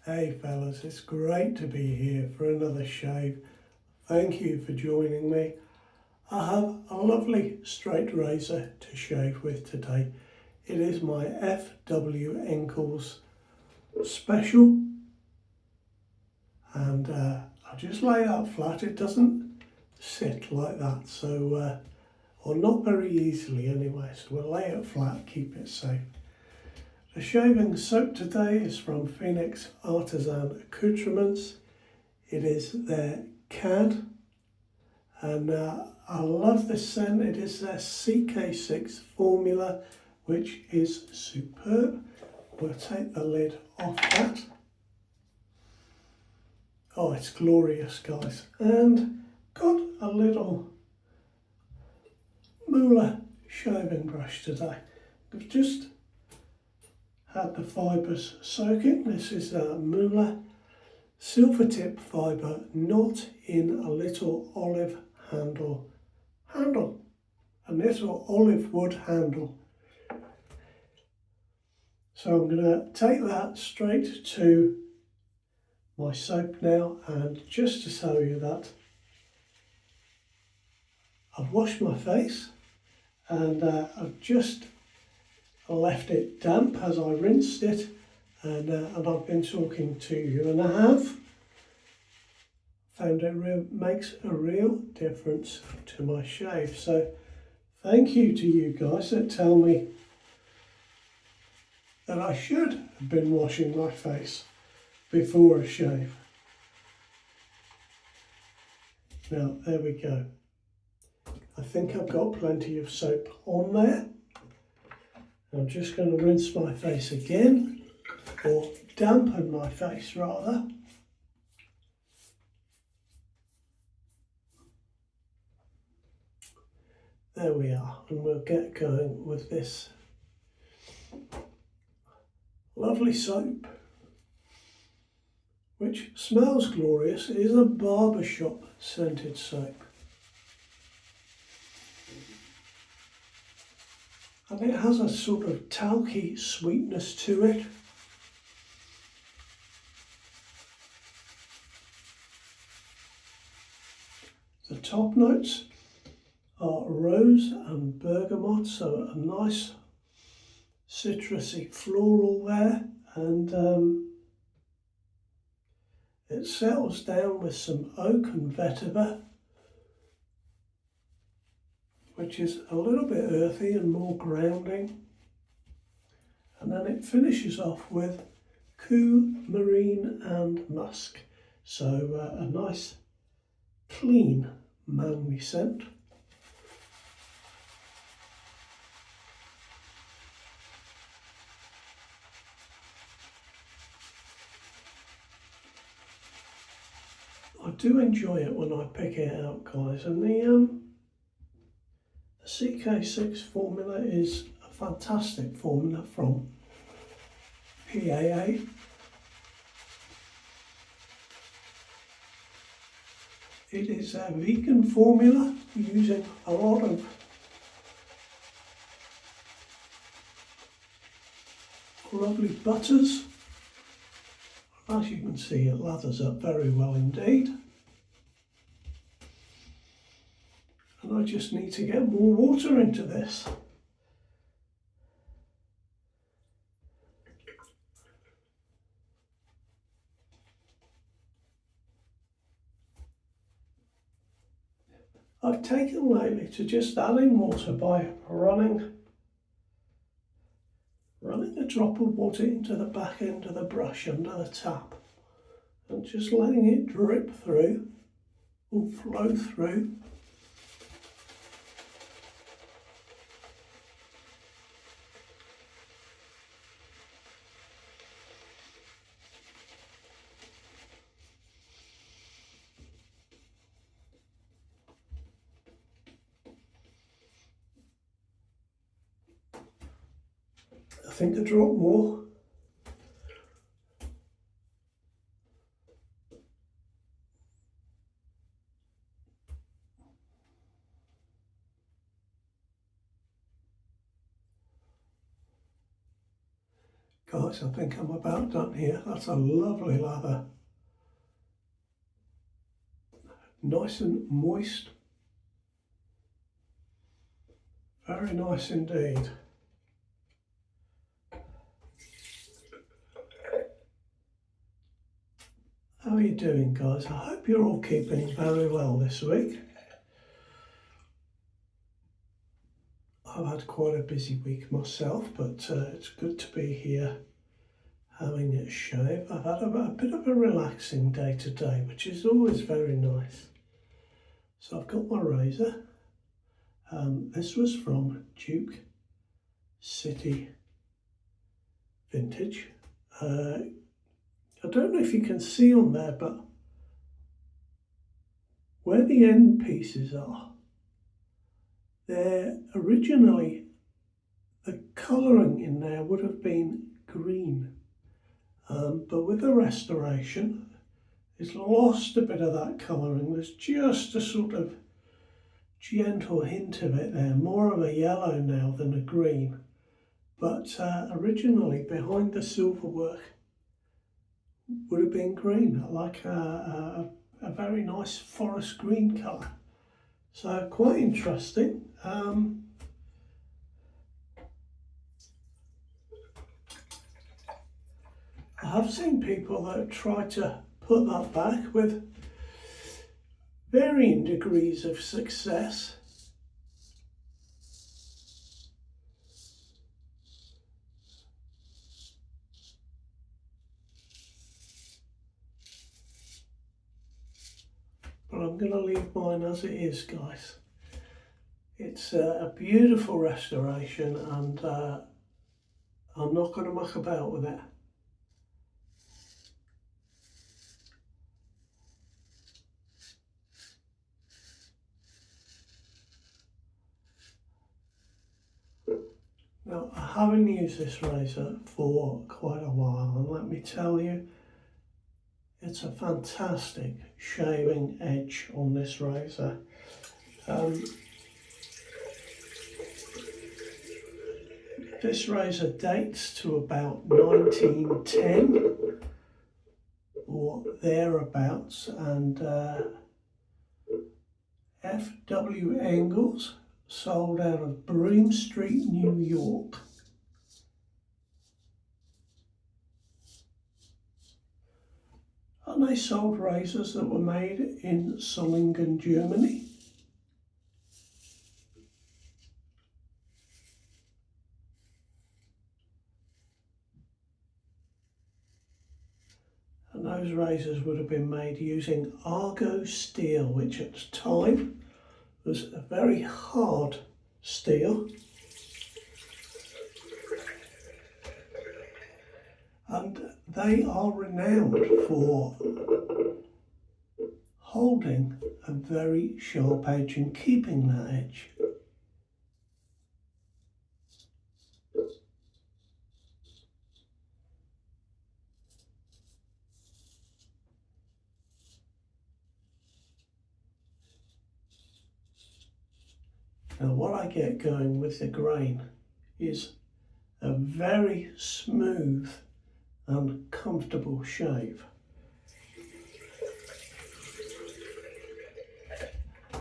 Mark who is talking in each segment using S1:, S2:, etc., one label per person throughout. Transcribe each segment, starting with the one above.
S1: Hey fellas, it's great to be here for another shave. Thank you for joining me. I have a lovely straight razor to shave with today. It is my FW Engels Special, and I'll just lay that flat. It doesn't sit like that, so or not very easily anyway, so we'll lay it flat, keep it safe. The shaving soap today is from Phoenix Artisan Accoutrements. It is their CAD, and I love this scent. It is their CK6 formula, which is superb. We'll take the lid off that. Oh, it's glorious, guys. And got a little Muhle shaving brush today. We've just had the fibres soaking. This is a Muhle silver tip fibre, not in a little olive handle, a little olive wood handle. So I'm going to take that straight to my soap now, and just to show you that I've washed my face, and I've just left it damp as I rinsed it, and I've been talking to you, and I have found it makes a real difference to my shave. So thank you to you guys that tell me that I should have been washing my face before a shave. Now there we go. I think I've got plenty of soap on there. I'm just going to rinse my face again, or dampen my face rather. There we are, and we'll get going with this lovely soap, which smells glorious. It is a barbershop scented soap. And it has a sort of talky sweetness to it. The top notes are rose and bergamot, so a nice citrusy floral there, and it settles down with some oak and vetiver, which is a little bit earthy and more grounding. And then it finishes off with coumarine and musk. So a nice, clean, manly scent. I do enjoy it when I pick it out, guys, and the CK6 formula is a fantastic formula from PAA. It is a vegan formula using a lot of lovely butters. As you can see, it lathers up very well indeed. And I just need to get more water into this. I've taken lately to just adding water by running a drop of water into the back end of the brush under the tap, and just letting it drip through or flow through. I think a drop more. guys, I think I'm about done here. That's a lovely lather. Nice and moist. Very nice indeed. How are you doing, guys? I hope you're all keeping very well this week. I've had quite a busy week myself, but it's good to be here having a shave. I've had a bit of a relaxing day today, which is always very nice. So I've got my razor. This was from Duke City Vintage. I don't know if you can see on there, but where the end pieces are, they're originally, the colouring in there would have been green, but with the restoration, it's lost a bit of that colouring. There's just a sort of gentle hint of it there, more of a yellow now than a green. But originally, behind the silver work, would have been green, like a very nice forest green colour. So quite interesting. I have seen people that have tried to put that back with varying degrees of success. But I'm going to leave mine as it is, guys. It's a beautiful restoration, and I'm not going to muck about with it. Now, I haven't used this razor for quite a while, and let me tell you, it's a fantastic shaving edge on this razor. This razor dates to about 1910 or thereabouts, and F.W. Engels sold out of Broome Street, New York. And they sold razors that were made in Solingen, Germany. And those razors would have been made using Argo steel, which at the time was a very hard steel. And they are renowned for holding a very sharp edge and keeping that edge. Now what I get going with the grain is a very smooth and comfortable shave.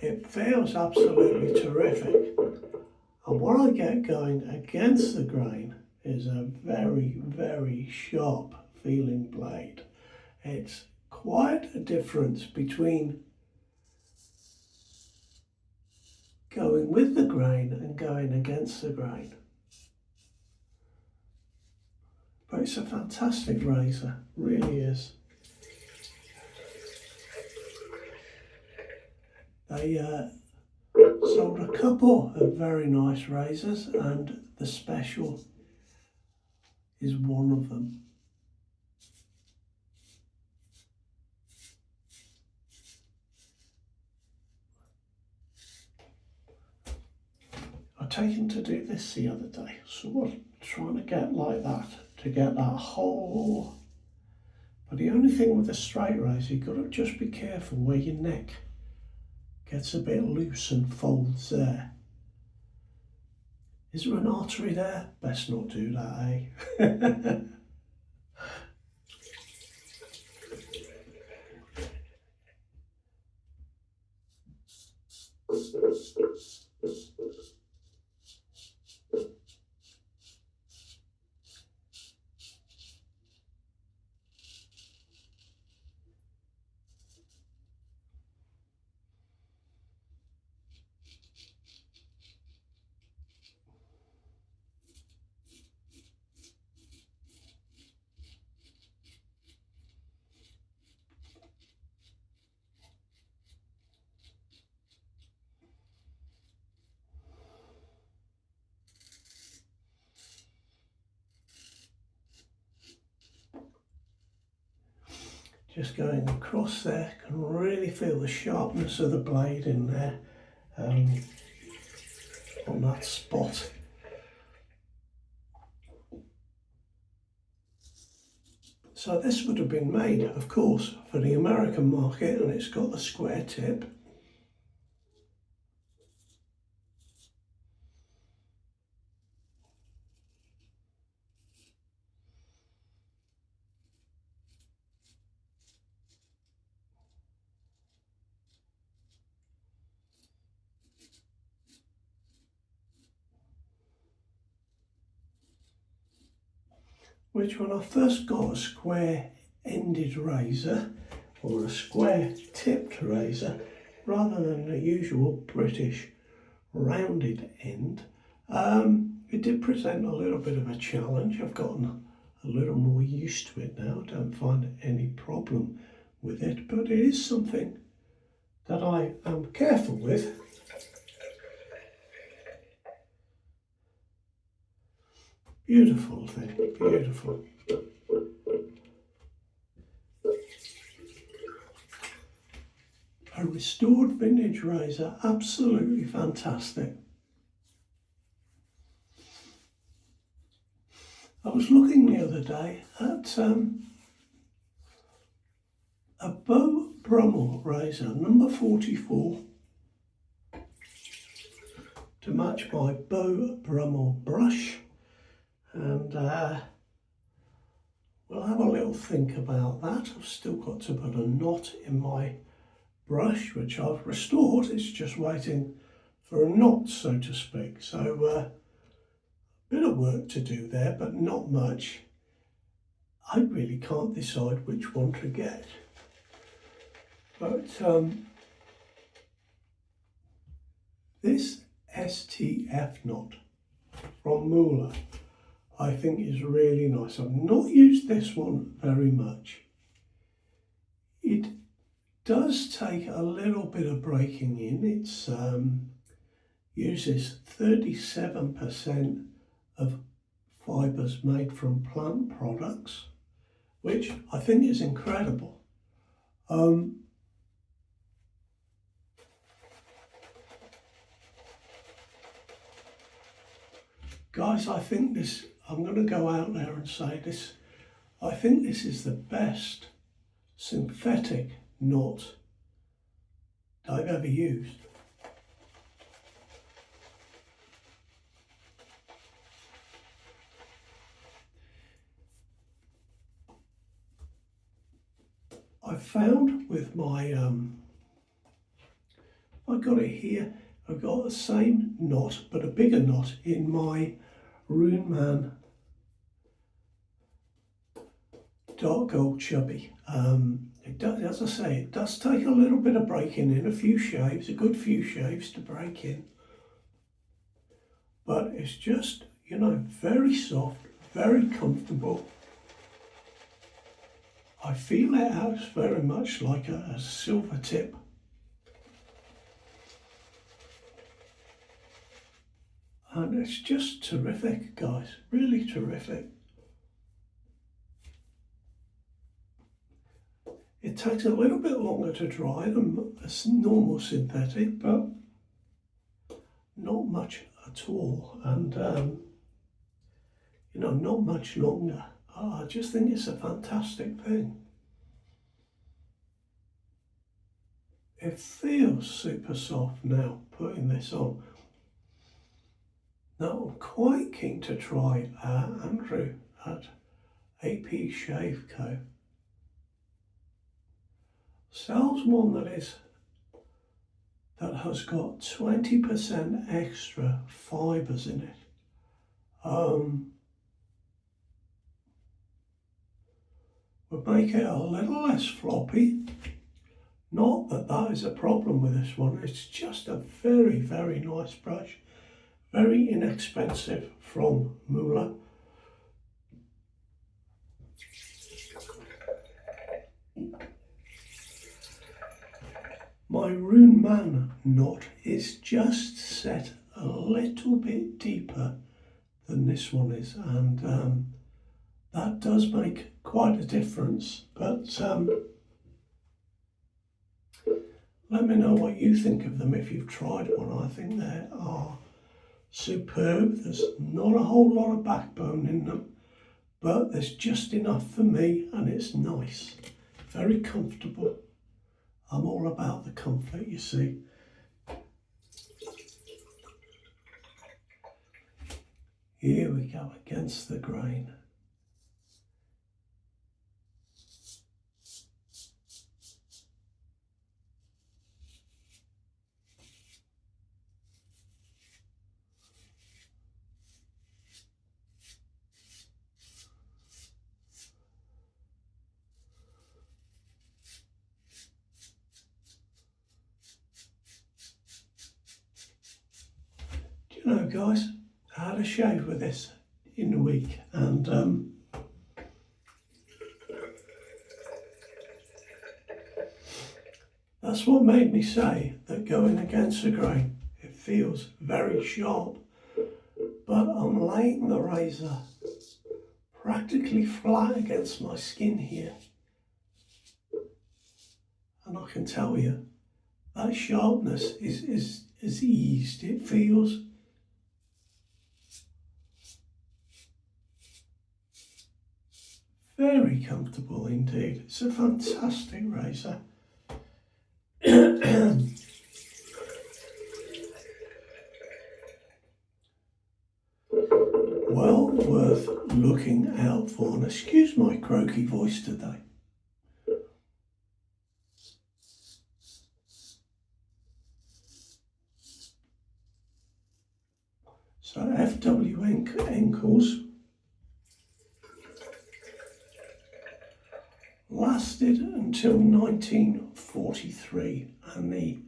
S1: It feels absolutely terrific, and what I get going against the grain is a very, very sharp feeling blade. It's quite a difference between going with the grain and going against the grain. But it's a fantastic razor, really is. They sold a couple of very nice razors, and the Special is one of them. I've taken to do this the other day, sort of trying to get like that, to get that whole. But the only thing with a straight razor, you've got to just be careful where your neck gets a bit loose and folds there. Is there an artery there? Best not do that, eh? Just going across there, can really feel the sharpness of the blade in there on that spot. So this would have been made, of course, for the American market, and it's got the square tip. Which when I first got a square-ended razor, or a square-tipped razor, rather than the usual British rounded end, it did present a little bit of a challenge. I've gotten a little more used to it now, don't find any problem with it, but it is something that I am careful with. Beautiful thing, beautiful. A restored vintage razor, absolutely fantastic. I was looking the other day at a Beau Brummel razor, number 44, to match my Beau Brummel brush, and we'll have a little think about that. I've still got to put a knot in my brush, which I've restored. It's just waiting for a knot, so to speak. So a bit of work to do there, but not much. I really can't decide which one to get. But this STF knot from Muhle, I think, is really nice. I've not used this one very much. It does take a little bit of breaking in. It's uses 37% of fibres made from plant products, which I think is incredible. Guys, I think this, I'm going to go out there and say this, I think this is the best synthetic knot I've ever used. I found with my, I've got it here, I've got the same knot, but a bigger knot in my Runeman Dark Gold Chubby. It does, as I say, it does take a little bit of breaking in, a few shaves, a good few shaves to break in. But it's just, you know, very soft, very comfortable. I feel it out very much like a silver tip. And it's just terrific, guys, really terrific. It takes a little bit longer to dry than a normal synthetic, but not much at all. And, you know, not much longer. I just think it's a fantastic thing. It feels super soft now, putting this on. Now, I'm quite keen to try Andrew at AP Shave Co. Sells one that is that has got 20% extra fibres in it. Would make it a little less floppy. Not that that is a problem with this one, it's just a very, very nice brush. Very inexpensive from Muhle. My Rune Man knot is just set a little bit deeper than this one is, and that does make quite a difference, but let me know what you think of them if you've tried one. I think they are superb. There's not a whole lot of backbone in them, but there's just enough for me, and it's nice, very comfortable. I'm all about the comfort, you see. Here we go, against the grain. You know, guys, I had a shave with this in the week, and that's what made me say that going against the grain, it feels very sharp, but I'm laying the razor practically flat against my skin here, and I can tell you that sharpness is eased. It feels very comfortable indeed. It's a fantastic razor. Well worth looking out for, and excuse my croaky voice today. So F.W. Engels lasted until 1943, and the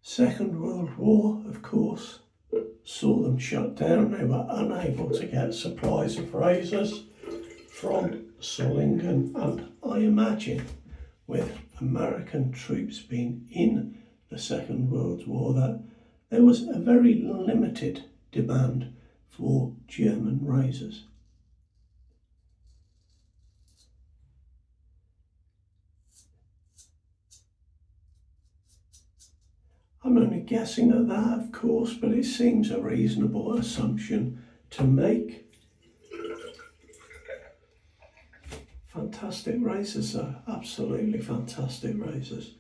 S1: Second World War, of course, saw them shut down. They were unable to get supplies of razors from Solingen, and I imagine with American troops being in the Second World War that there was a very limited demand for German razors. I'm only guessing at that, of course, but it seems a reasonable assumption to make. Fantastic razors, sir. Absolutely fantastic razors.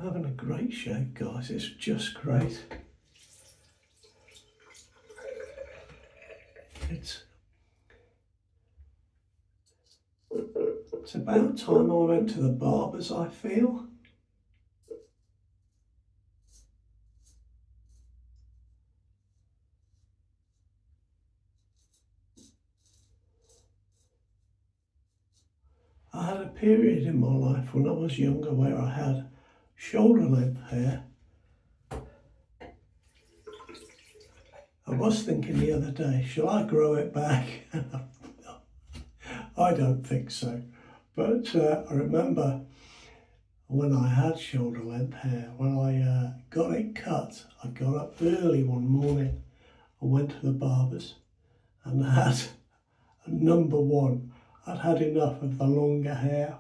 S1: Having a great shave, guys. It's just great. It's about time I went to the barbers, I feel. I had a period in my life when I was younger where I had shoulder length hair. I was thinking the other day, shall I grow it back? I don't think so. But I remember when I had shoulder length hair, when I got it cut, I got up early one morning and went to the barbers and had a number one. I'd had enough of the longer hair.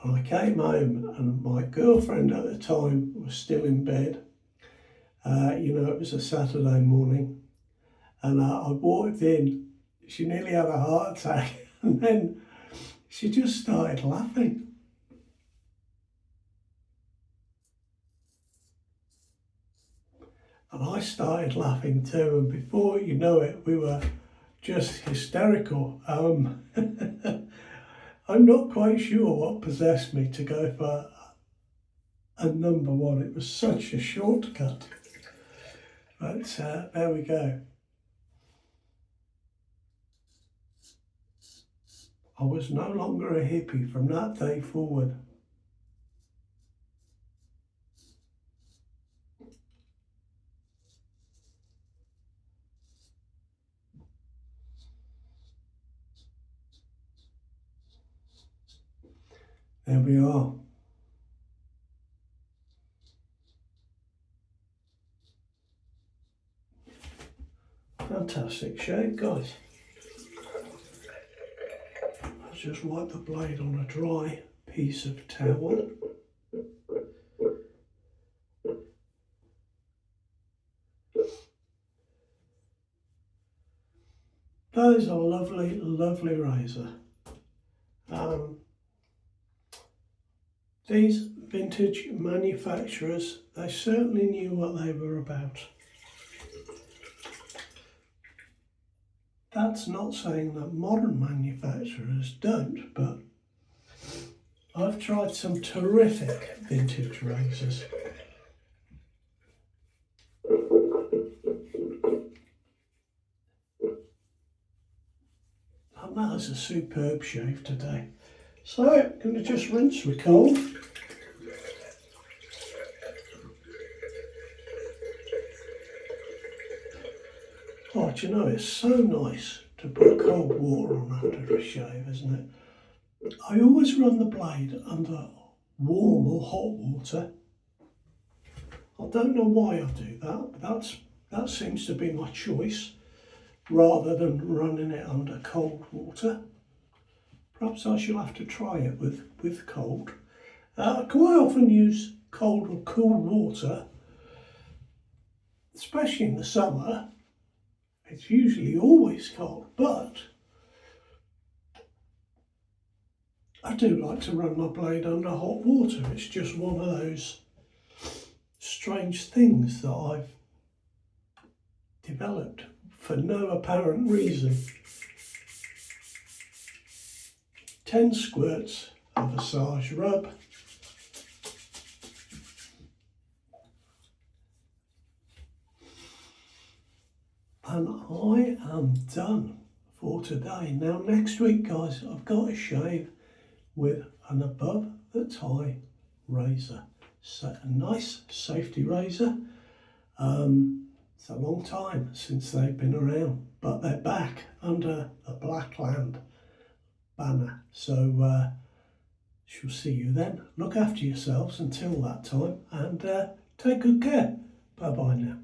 S1: And I came home and my girlfriend at the time was still in bed, You know, it was a Saturday morning, and I walked in. She nearly had a heart attack, and then she just started laughing. And I started laughing too, and before you know it, we were just hysterical. I'm not quite sure what possessed me to go for a number one. It was such a shortcut. But there we go. I was no longer a hippie from that day forward. There we are. Fantastic shape, guys. Let's just wipe the blade on a dry piece of towel. That is a lovely, lovely razor. These vintage manufacturers, they certainly knew what they were about. That's not saying that modern manufacturers don't, but I've tried some terrific vintage razors. And that is a superb shave today. So I'm going to just rinse with cold. Oh, do you know, it's so nice to put cold water on after a shave, isn't it? I always run the blade under warm or hot water. I don't know why I do that, but that seems to be my choice, rather than running it under cold water. Perhaps I shall have to try it with cold. I quite often use cold or cool water, especially in the summer. It's usually always cold, but I do like to run my blade under hot water. It's just one of those strange things that I've developed for no apparent reason. 10 squirts of Visage rub. And I am done for today. Now next week, guys, I've got a shave with an above the tie razor. So a nice safety razor. It's a long time since they've been around, but they're back under the Blackland banner. So shall see you then. Look after yourselves until that time, and take good care. Bye bye now.